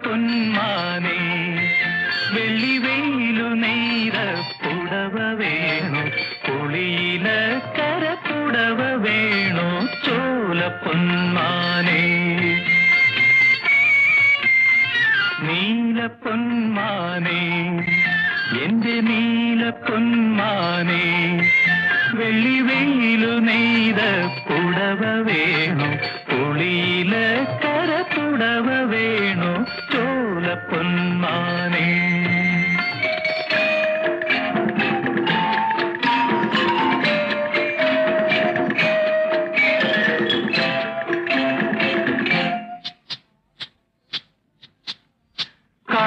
പൊന്മാനേ വെള്ളി വെയിലു നെയ്ത പുടവ വേണു പുളിയില കരപ്പുടവ വേണു ചോല പൊന്മാനേ നീല പൊന്മാനേ എന്റെ നീല പൊന്മാനേ വെള്ളി വെയിലു നെയ്ത പുടവ വേണു പുളിയില കരപ്പുടവ വേണു ചോല പൊന്മാനേ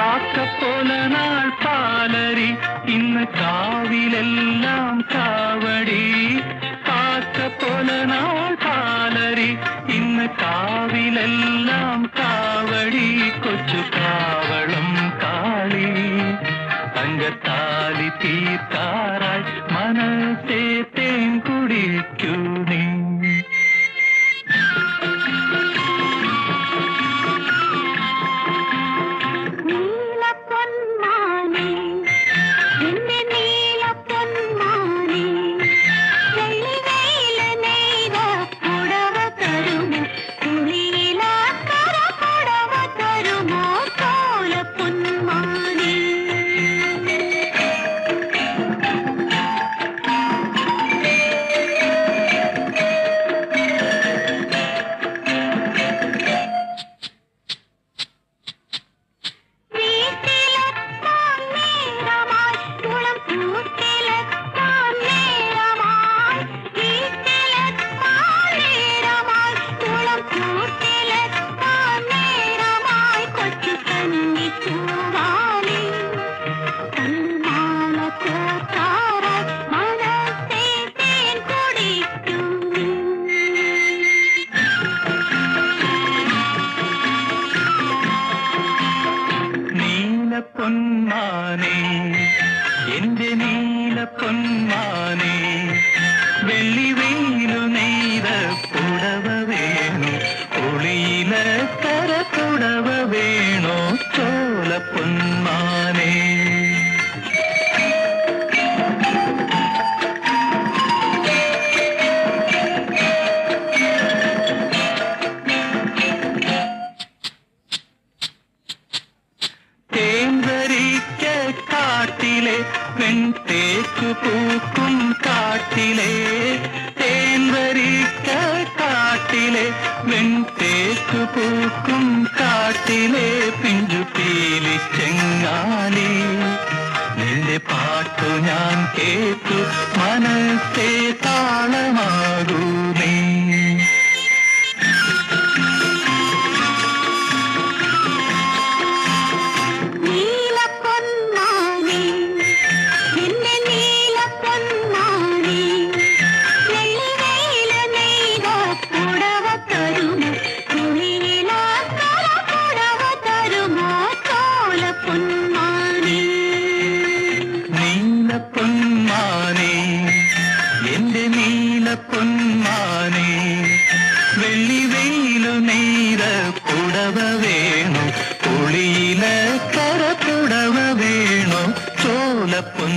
കാക്കപ്പോലനാൾ പാലരി ഇന്ന് കാവിലെല്ലാം കാവടി കാക്കപ്പോലനാൾ പാലരി ഇന്ന് കാവിലെല്ലാം കാവടി കൊച്ചു കാവളം കാളി തങ്കത്താലി തീർക്കാറായി മനസ്സേ തേൻ കുടിക്കൂ നീ പൊന്മാനേ എന്റെ നീല പൊന്മാനേ വെള്ളി വെയിലു നെയ്ത പുടവ വേണു പുളിയില കരപ്പുടവ വേണു ചോല പൊന്മാനേ കാട്ടിലെ വെൺതേക്കു പൂക്കും കാട്ടിലെ തേൻവരിക്ക കാട്ടിലെ വെൺതേക്കു പൂക്കും കാട്ടിലെ പിഞ്ചു പീലി ചെങ്ങാലി നിന്റെ പാട്ടു ഞാൻ കേട്ടു മനസ്സേ താളമാകൂ നീ പൊന്മാനേ എന്റെ നീല പൊന്മാനേ വെള്ളി വെയിലു നെയ്ത പുടവ വേണു പുളിയില കരപ്പുടവ വേണു ചോല പൊന്മാനേ